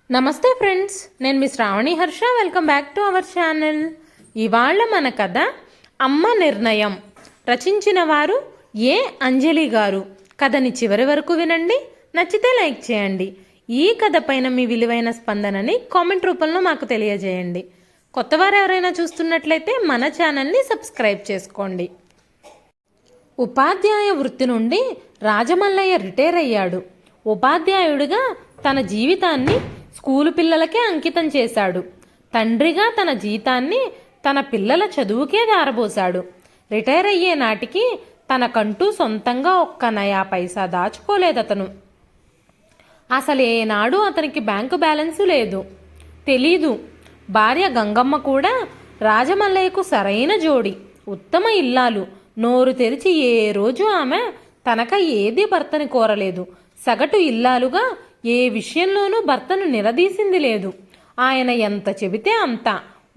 నమస్తే ఫ్రెండ్స్, నేను మీ Shravani Harsha. Welcome back to our channel. ఇవాళ మన కథ అమ్మ నిర్ణయం. రచించిన వారు ఏ అంజలి గారు. కథని చివరి వరకు వినండి. నచ్చితే లైక్ చేయండి. ఈ కథ పైన మీ విలువైన స్పందనని కామెంట్ రూపంలో మాకు తెలియజేయండి. కొత్తవారు ఎవరైనా చూస్తున్నట్లయితే మన ఛానల్ని సబ్స్క్రైబ్ చేసుకోండి. ఉపాధ్యాయ వృత్తి నుండి రాజమల్లయ్య రిటైర్ అయ్యాడు. ఉపాధ్యాయుడిగా తన జీవితాన్ని స్కూలు పిల్లలకే అంకితం చేశాడు. తండ్రిగా తన జీతాన్ని తన పిల్లల చదువుకే దారబోశాడు. రిటైర్ అయ్యే నాటికి తనకంటూ సొంతంగా ఒక్క నయా పైసా దాచుకోలేదతను. అసలు ఏనాడు అతనికి బ్యాంకు బ్యాలెన్సు లేదు. తెలీదు. భార్య గంగమ్మ కూడా రాజమల్లయ్యకు సరైన జోడి, ఉత్తమ ఇల్లాలు. నోరు తెరిచి ఏ రోజు ఆమె తనక ఏది భర్తని కోరలేదు. సగటు ఇల్లాలుగా ఏ విషయంలోనూ భర్తను నిలదీసింది లేదు. ఆయన ఎంత చెబితే అంత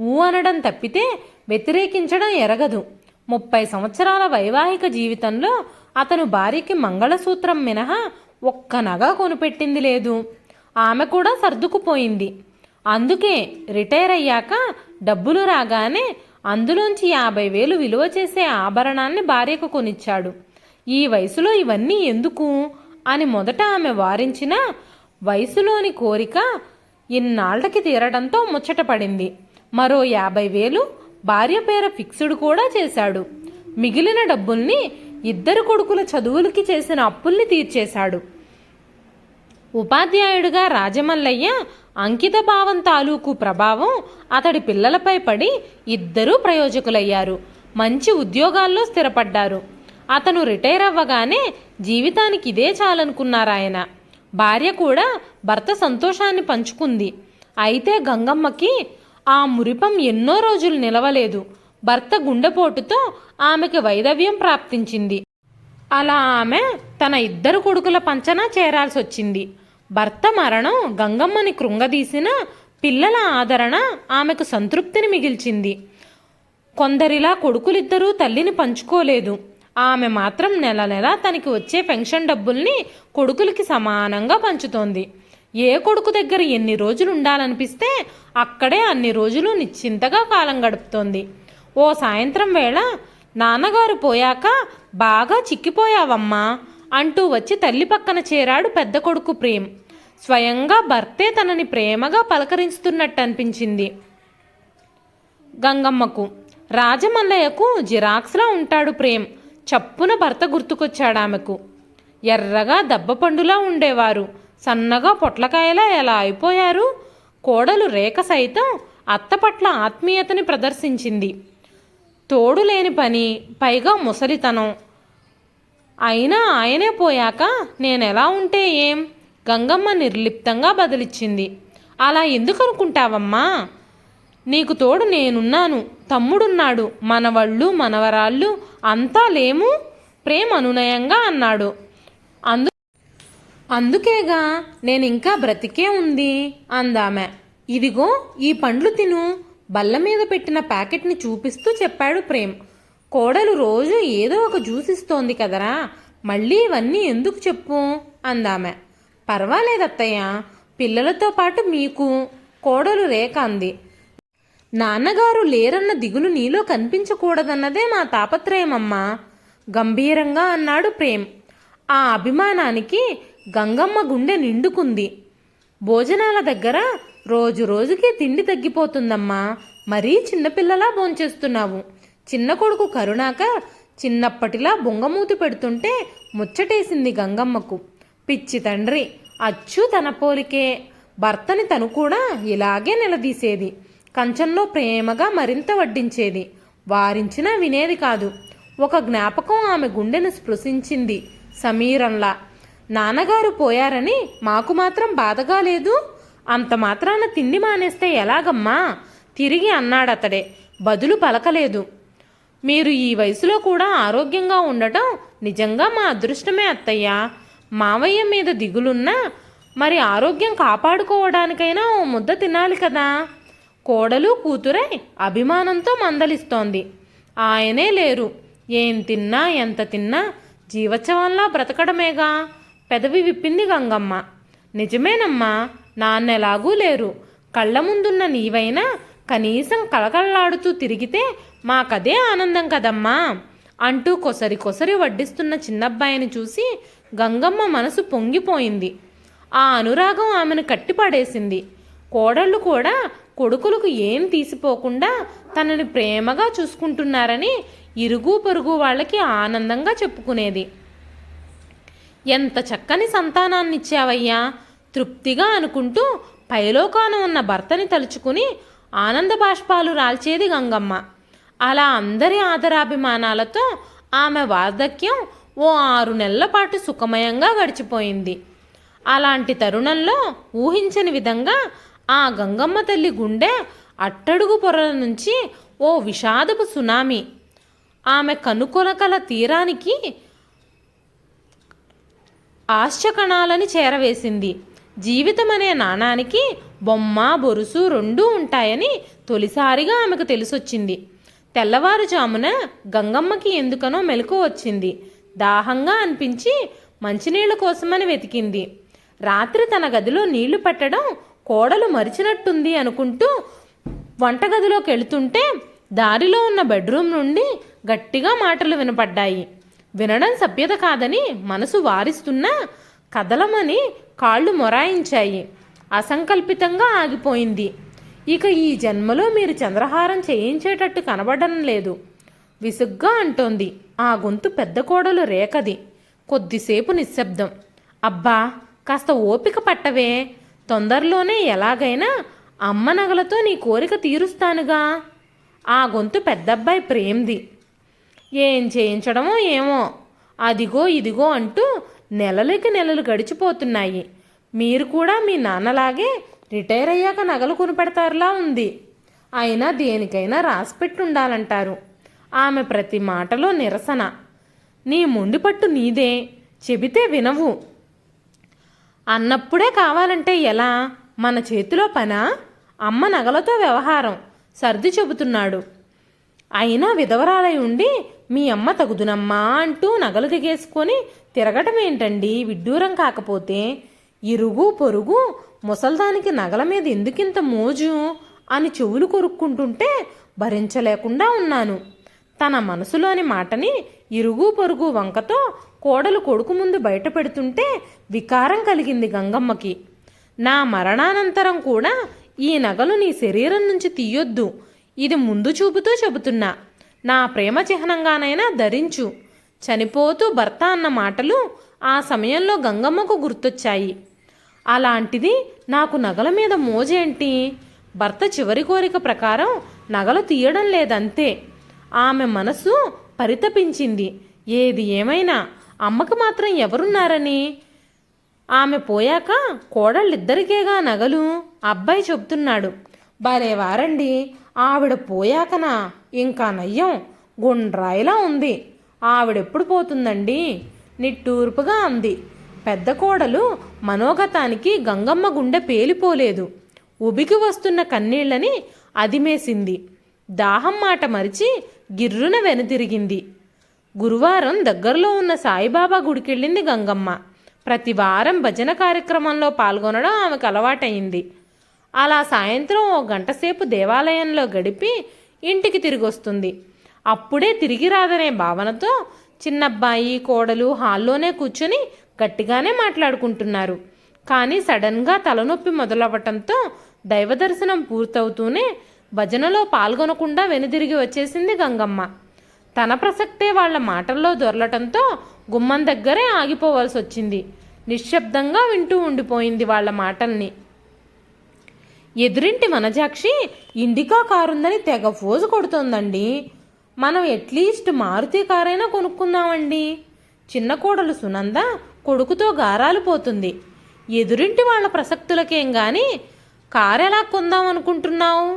ఊ అనడం తప్పితే వ్యతిరేకించడం ఎరగదు. 30 సంవత్సరాల వైవాహిక జీవితంలో అతను భార్యకి మంగళసూత్రం మినహా ఒక్క నగ కొనిపెట్టింది లేదు. ఆమె కూడా సర్దుకుపోయింది. అందుకే రిటైర్ అయ్యాక డబ్బులు రాగానే అందులోంచి 50,000 విలువ చేసే ఆభరణాన్ని భార్యకు కొనిచ్చాడు. ఈ వయసులో ఇవన్నీ ఎందుకు అని మొదట ఆమె వారించినా వయసులోని కోరిక ఇన్నాళ్లకి తీరడంతో ముచ్చటపడింది. మరో 50,000 భార్య పేర ఫిక్స్డ్ కూడా చేశాడు. మిగిలిన డబ్బుల్ని ఇద్దరు కొడుకుల చదువులకి చేసిన అప్పుల్ని తీర్చేశాడు. ఉపాధ్యాయుడిగా రాజమల్లయ్య అంకిత భావం తాలూకు ప్రభావం అతడి పిల్లలపై పడి ఇద్దరూ ప్రయోజకులయ్యారు. మంచి ఉద్యోగాల్లో స్థిరపడ్డారు. అతను రిటైర్ అవ్వగానే జీవితానికి ఇదే చాలనుకున్నారాయన. భార్య కూడా భర్త సంతోషాన్ని పంచుకుంది. అయితే గంగమ్మకి ఆ మురిపం ఎన్నో రోజులు నిలవలేదు. భర్త గుండెపోటుతో ఆమెకి వైధవ్యం ప్రాప్తించింది. అలా ఆమె తన ఇద్దరు కొడుకుల పంచన చేరాల్సి వచ్చింది. భర్త మరణం గంగమ్మని కృంగదీసిన పిల్లల ఆదరణ ఆమెకు సంతృప్తిని మిగిల్చింది. కొందరిలా కొడుకులిద్దరూ తల్లిని పంచుకోలేదు. ఆమె మాత్రం నెల నెల తనకి వచ్చే పెన్షన్ డబ్బుల్ని కొడుకులకి సమానంగా పంచుతోంది. ఏ కొడుకు దగ్గర ఎన్ని రోజులు ఉండాలనిపిస్తే అక్కడే అన్ని రోజులు నిశ్చింతగా కాలం గడుపుతోంది. ఓ సాయంత్రం వేళ నాన్నగారు పోయాక బాగా చిక్కిపోయావమ్మా అంటూ వచ్చి తల్లి పక్కన చేరాడు పెద్ద కొడుకు ప్రేమ్. స్వయంగా భర్తే తనని ప్రేమగా పలకరిస్తున్నట్టు అనిపించింది గంగమ్మకు. రాజమల్లయ్యకు జిరాక్స్లా ఉంటాడు ప్రేమ్. చప్పున భర్త గుర్తుకొచ్చాడు ఆమెకు. ఎర్రగా దెబ్బపండులా ఉండేవారు. సన్నగా పొట్లకాయలా ఎలా అయిపోయారు. కోడలు రేఖ సైతం అత్త పట్ల ఆత్మీయతని ప్రదర్శించింది. తోడు లేని పని, పైగా ముసలితనం. అయినా ఆయనే పోయాక నేనెలా ఉంటే ఏం? గంగమ్మ నిర్లిప్తంగా బదిలిచ్చింది. అలా ఎందుకు అనుకుంటావమ్మా? నీకు తోడు నేనున్నాను, తమ్ముడున్నాడు, మనవళ్ళు మనవరాళ్ళు అంతా లేము ప్రేమ అనునయంగా అన్నాడు. అందుకేగా నేనింకా బ్రతికే ఉంది అందామె. ఇదిగో ఈ పండ్లు తిను, బల్ల మీద పెట్టిన ప్యాకెట్ని చూపిస్తూ చెప్పాడు ప్రేమ్. కోడలు రోజు ఏదో ఒక జ్యూస్ ఇస్తోంది కదరా, మళ్ళీ ఇవన్నీ ఎందుకు చెప్పు అందామె. పర్వాలేదత్తయ్య, పిల్లలతో పాటు మీకు కోడలు రేఖ అంది. నాన్నగారు లేరన్న దిగులు నీలో కనిపించకూడదన్నదే మా తాపత్రయమమ్మా గంభీరంగా అన్నాడు ప్రేమ్. ఆ అభిమానానికి గంగమ్మ గుండె నిండుకుంది. భోజనాల దగ్గర రోజు రోజుకి తిండి తగ్గిపోతుందమ్మా, మరీ చిన్నపిల్లలా భోంచేస్తున్నావు. చిన్న కొడుకు కరుణాకర్ చిన్నప్పటిలా బొంగమూతి పెడుతుంటే ముచ్చటేసింది గంగమ్మకు. పిచ్చి తండ్రి, అచ్చు తన పోలికే. భర్తని తను కూడా ఇలాగే నిలదీసేది. కంచంలో ప్రేమగా మరింత వడ్డించేది. వారించినా వినేది కాదు. ఒక జ్ఞాపకం ఆమె గుండెను స్పృశించింది సమీరంలా. నాన్నగారు పోయారని మాకు మాత్రం బాధగా లేదు? అంత మాత్రాన తిండి మానేస్తే ఎలాగమ్మా తిరిగి అన్నాడతడే. బదులు పలకలేదు. మీరు ఈ వయసులో కూడా ఆరోగ్యంగా ఉండటం నిజంగా మా అదృష్టమే అత్తయ్య. మావయ్య మీద దిగులున్నా మరి ఆరోగ్యం కాపాడుకోవడానికైనా ఓ ముద్ద తినాలి కదా. కోడలు కూతురై అభిమానంతో మందలిస్తోంది. ఆయనే లేరు. ఏం తిన్నా ఎంత తిన్నా జీవోత్సవంలా బ్రతకడమేగా. పెదవి విప్పింది గంగమ్మ. నిజమేనమ్మా, నాన్నెలాగూ లేరు. కళ్ళ ముందున్న నీవైనా కనీసం కళకళలాడుతూ తిరిగితే మాకదే ఆనందం కదమ్మా అంటూ కొసరి కొసరి వడ్డిస్తున్న చిన్నబ్బాయిని చూసి గంగమ్మ మనసు పొంగిపోయింది. ఆ అనురాగం ఆమెను కట్టిపడేసింది. కోడళ్ళు కూడా కొడుకులకు ఏం తీసిపోకుండా తనని ప్రేమగా చూసుకుంటున్నారని ఇరుగు పొరుగు వాళ్ళకి ఆనందంగా చెప్పుకునేది. ఎంత చక్కని సంతానాన్నిచ్చావయ్యా తృప్తిగా అనుకుంటూ పైలోకాన ఉన్న భర్తని తలుచుకుని ఆనంద బాష్పాలు రాల్చేది గంగమ్మ. అలా అందరి ఆదరాభిమానాలతో ఆమె వార్ధక్యం ఓ 6 నెలల పాటు సుఖమయంగా గడిచిపోయింది. అలాంటి తరుణంలో ఊహించని విధంగా ఆ గంగమ్మ తల్లి గుండె అట్టడుగు పొరల నుంచి ఓ విషాదపు సునామీ ఆమె కనుకొనకల తీరానికి ఆశ్చకణాలని చేరవేసింది. జీవితమనే నాణానికి బొమ్మ బొరుసు రెండూ ఉంటాయని తొలిసారిగా ఆమెకు తెలిసొచ్చింది. తెల్లవారుజామున గంగమ్మకి ఎందుకనో మెలకు వచ్చింది. దాహంగా అనిపించి మంచినీళ్ళ కోసమని వెతికింది. రాత్రి తన గదిలో నీళ్లు పెట్టడం కోడలు మరిచినట్టుంది అనుకుంటూ వంటగదిలోకి వెళుతుంటే దారిలో ఉన్న బెడ్రూమ్ నుండి గట్టిగా మాటలు వినపడ్డాయి. వినడం సభ్యత కాదని మనసు వారిస్తున్నా కదలమని కాళ్ళు మొరాయించాయి. అసంకల్పితంగా ఆగిపోయింది. ఇక ఈ జన్మలో మీరు చంద్రహారం చేయించేటట్టు కనబడడం లేదు విసుగ్గా అంటోంది. ఆ గొంతు పెద్ద కోడలు రేఖది. కొద్దిసేపు నిశ్శబ్దం. అబ్బా కాస్త ఓపిక పట్టవే, తొందరలోనే ఎలాగైనా అమ్మ నగలతో నీ కోరిక తీరుస్తానుగా. ఆ గొంతు పెద్దబ్బాయి ప్రేమ్ది. ఏం చేయించడమో ఏమో, అదిగో ఇదిగో అంటూ నెలలకి నెలలు గడిచిపోతున్నాయి. మీరు కూడా మీ నాన్నలాగే రిటైర్ అయ్యాక నగలు కొనిపెడతారులా ఉంది. అయినా దేనికైనా రాసిపెట్టి ఉండాలంటారు. ఆమె ప్రతి మాటలో నిరసన. నీ మొండిపట్టు నీదే, చెబితే వినవు అన్నప్పుడే కావాలంటే ఎలా? మన చేతిలో పనా? అమ్మ నగలతో వ్యవహారం సర్ది చెబుతున్నాడు. అయినా విధవరాలై ఉండి మీ అమ్మ తగుదునమ్మా అంటూ నగలు దిగేసుకొని తిరగటం ఏంటండి విడ్డూరం కాకపోతే? ఇరుగు పొరుగు ముసల్దానికి నగల మీద ఎందుకింత మోజు అని చెవులు కొరుక్కుంటుంటే భరించలేకుండా ఉన్నాను. తన మనసులోని మాటని ఇరుగు పొరుగు వంకతో కోడలు కొడుకు ముందు బయట పెడుతుంటే వికారం కలిగింది గంగమ్మకి. నా మరణానంతరం కూడా ఈ నగలు నీ శరీరం నుంచి తీయొద్దు, ఇది ముందు చూపుతూ చెబుతున్నా. నా ప్రేమ చిహ్నంగానైనా ధరించు. చనిపోతూ భర్త అన్న మాటలు ఆ సమయంలో గంగమ్మకు గుర్తొచ్చాయి. అలాంటిది నాకు నగల మీద మోజేంటి? భర్త చివరి కోరిక ప్రకారం నగలు తీయడం లేదంతే. ఆమె మనసు పరితపించింది. ఏది ఏమైనా అమ్మకు మాత్రం ఎవరున్నారని. ఆమె పోయాక కోడళ్ళిద్దరికేగా నగలు. అబ్బాయి చెబుతున్నాడు. భలేవారండి, ఆవిడ పోయాకనా ఇంకా నయ్యం, గుండ్రాయిలా ఉంది. ఆవిడెప్పుడు పోతుందండి? నిట్టూర్పుగా అంది. పెద్ద కోడలు మనోగతానికి గంగమ్మ గుండె పేలిపోలేదు. ఉబికి వస్తున్న కన్నీళ్లని అదిమేసింది. దాహం మాట మరిచి గిర్రున వెనుతిరిగింది. గురువారం దగ్గరలో ఉన్న సాయిబాబా గుడికెళ్ళింది గంగమ్మ. ప్రతి వారం భజన కార్యక్రమంలో పాల్గొనడం ఆమెకు అలవాటైంది. అలా సాయంత్రం 1 గంట సేపు దేవాలయంలో గడిపి ఇంటికి తిరిగి వస్తుంది. అప్పుడే తిరిగి రాదనే భావనతో చిన్నబ్బాయి కోడలు హాల్లోనే కూర్చొని గట్టిగానే మాట్లాడుకుంటున్నారు. కానీ సడన్గా తలనొప్పి మొదలవ్వటంతో దైవ దర్శనం పూర్తవుతూనే భజనలో పాల్గొనకుండా వెనుదిరిగి వచ్చేసింది గంగమ్మ. తన ప్రసక్తే వాళ్ల మాటల్లో దొరలటంతో గుమ్మం దగ్గరే ఆగిపోవాల్సి వచ్చింది. నిశ్శబ్దంగా వింటూ ఉండిపోయింది వాళ్ల మాటల్ని. ఎదురింటి వనజాక్షి ఇండికా కారుందని తెగ ఫోజు కొడుతోందండి. మనం అట్లీస్ట్ మారుతి కారైనా కొనుక్కుందామండి. చిన్న కోడలు సునంద కొడుకుతో గారాలు పోతుంది. ఎదురింటి వాళ్ళ ప్రసక్తులకేం గాని కారెలా కొందాం అనుకుంటున్నావు?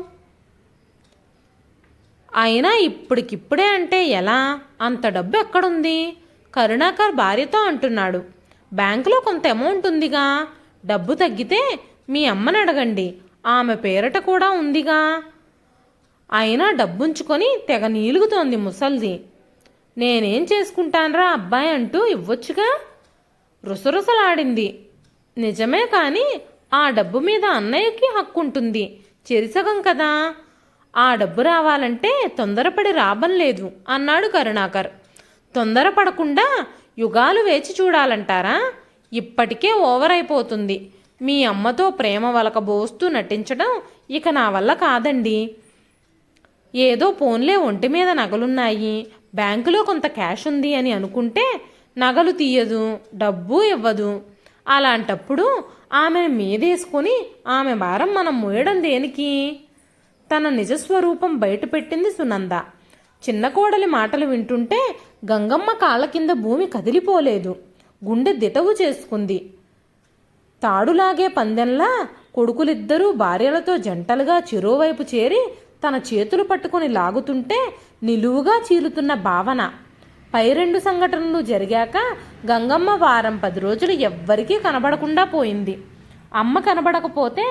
అయినా ఇప్పటికిప్పుడే అంటే ఎలా? అంత డబ్బు ఎక్కడుంది? కరుణాకర్ భార్యతో అంటున్నాడు. బ్యాంకులో కొంత అమౌంట్ ఉందిగా, డబ్బు తగ్గితే మీ అమ్మని అడగండి, ఆమె పేరట కూడా ఉందిగా. అయినా డబ్బుంచుకొని తెగ నీలుగుతోంది ముసల్ది. నేనేం చేసుకుంటాన్రా అబ్బాయి అంటూ ఇవ్వొచ్చుగా. రుసరుసలాడింది. నిజమే కానీ ఆ డబ్బు మీద అన్నయ్యకి హక్కు ఉంటుంది, చెరిసగం కదా. ఆ డబ్బు రావాలంటే తొందరపడి రాబం లేదు అన్నాడు కరుణాకర్. తొందరపడకుండా యుగాలు వేచి చూడాలంటారా? ఇప్పటికే ఓవర్ అయిపోతుంది. మీ అమ్మతో ప్రేమ వలకబోస్తూ నటించడం ఇక నా వల్ల కాదండి. ఏదో పోన్లే ఒంటి మీద నగలున్నాయి, బ్యాంకులో కొంత క్యాష్ ఉంది అని అనుకుంటే నగలు తీయదు, డబ్బు ఇవ్వదు. అలాంటప్పుడు ఆమెను మీదేసుకొని ఆమె భారం మనం మోయడం దేనికి? తన నిజస్వరూపం బయటపెట్టింది సునంద. చిన్న కోడలి మాటలు వింటుంటే గంగమ్మ కాళ్ళ కింద భూమి కదిలిపోలేదు, గుండె దిటవు చేసుకుంది. తాడులాగే పందెంలా కొడుకులిద్దరూ భార్యలతో జంటలుగా చెరోవైపు చేరి తన చేతులు పట్టుకుని లాగుతుంటే నిలువుగా చీలుతున్న భావన. పై 2 సంఘటనలు జరిగాక గంగమ్మ వారం 10 రోజులు ఎవ్వరికీ కనబడకుండా పోయింది. అమ్మ కనబడకపోతే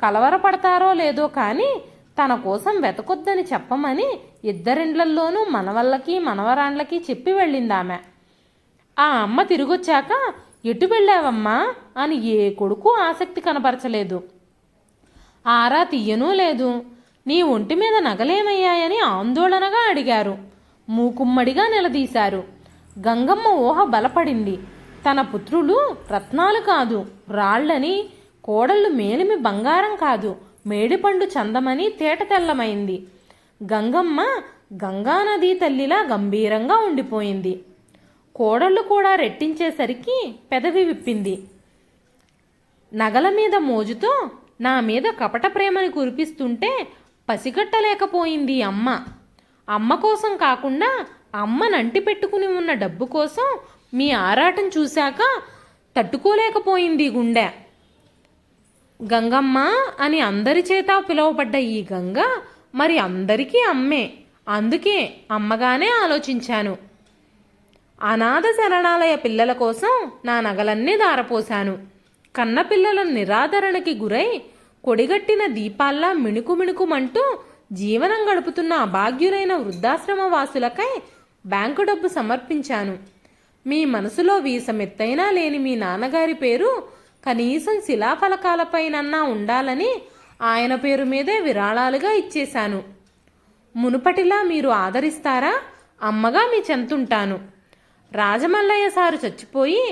కలవరపడతారో లేదో కానీ తన కోసం వెతకొద్దని చెప్పమని ఇద్దరిండ్లల్లోనూ మనవళ్ళకి మనవరాండ్లకి చెప్పి వెళ్ళిందామె. ఆ అమ్మ తిరిగొచ్చాక ఎటు వెళ్ళావమ్మా అని ఏ కొడుకు ఆసక్తి కనపరచలేదు. ఆరా తీయనూ లేదు. నీ ఒంటి మీద నగలేమయ్యాయని ఆందోళనగా అడిగారు. మూకుమ్మడిగా నిలదీశారు. గంగమ్మ ఊహ బలపడింది. తన పుత్రులు రత్నాలు కాదు రాళ్లని, కోడళ్ళు మేలిమి బంగారం కాదు మేడిపండు చందమని తేట తెల్లమైంది. గంగమ్మ గంగానదీ తల్లిలా గంభీరంగా ఉండిపోయింది. కోడళ్ళు కూడా రెట్టించేసరికి పెదవి విప్పింది. నగల మీద మోజుతో నా మీద కపట ప్రేమని కురిపిస్తుంటే పసిగట్టలేకపోయింది అమ్మ. అమ్మ కోసం కాకుండా అమ్మనంటి పెట్టుకుని ఉన్న డబ్బు కోసం మీ ఆరాటం చూశాక తట్టుకోలేకపోయింది గుండె. గంగమ్మ అని అందరి చేత పిలువబడ్డ ఈ గంగ మరి అందరికీ అమ్మే. అందుకే అమ్మగానే ఆలోచించాను. అనాథ శరణాలయ పిల్లల కోసం నా నగలన్నీ దారపోశాను. కన్నపిల్లల నిరాదరణకి గురై కొడిగట్టిన దీపాల్లా మిణుకుమిణుకుమంటూ జీవనం గడుపుతున్న అభాగ్యులైన వృద్ధాశ్రమ వాసులకై బ్యాంకు డబ్బు సమర్పించాను. మీ మనసులో వీసమెత్తైనా లేని మీ నాన్నగారి పేరు కనీసం శిలాఫలకాలపైనన్నా ఉండాలని ఆయన పేరు మీదే విరాళాలుగా ఇచ్చేశాను. మునుపటిలా మీరు ఆదరిస్తారా? అమ్మగా మీ చెంతుంటాను. రాజమల్లయ్య సారు చచ్చిపోయి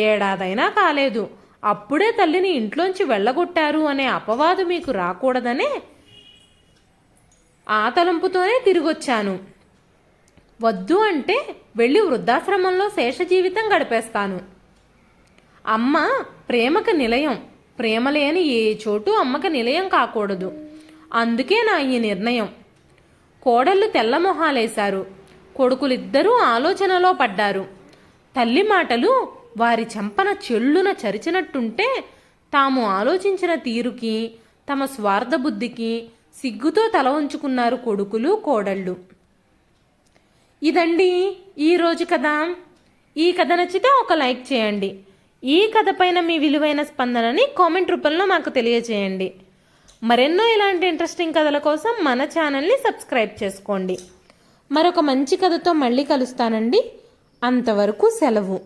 ఏడాదైనా కాలేదు. అప్పుడే తల్లిని ఇంట్లోంచి వెళ్ళగొట్టారు అనే అపవాదు మీకు రాకూడదనే ఆ తలంపుతోనే తిరిగొచ్చాను. వద్దు అంటే వెళ్ళి వృద్ధాశ్రమంలో శేష జీవితం గడిపేస్తాను. అమ్మ ప్రేమకు నిలయం. ప్రేమ లేని ఏ చోటు అమ్మకి నిలయం కాకూడదు. అందుకే నా ఈ నిర్ణయం. కోడళ్ళు తెల్లమొహాలేశారు. కొడుకులిద్దరూ ఆలోచనలో పడ్డారు. తల్లి మాటలు వారి చెంపన చెల్లున చరిచినట్టుంటే తాము ఆలోచించిన తీరుకి తమ స్వార్థ బుద్ధికి సిగ్గుతో తల ఉంచుకున్నారు కొడుకులు కోడళ్ళు. ఇదండి ఈరోజు కథ. ఈ కథ నచ్చితే ఒక లైక్ చేయండి. ఈ కథ పైన మీ విలువైన స్పందనని కామెంట్ రూపంలో మాకు తెలియజేయండి. మరెన్నో ఇలాంటి ఇంట్రెస్టింగ్ కథల కోసం మన ఛానల్ని సబ్స్క్రైబ్ చేసుకోండి. మరొక మంచి కథతో మళ్ళీ కలుస్తానండి. అంతవరకు సెలవు.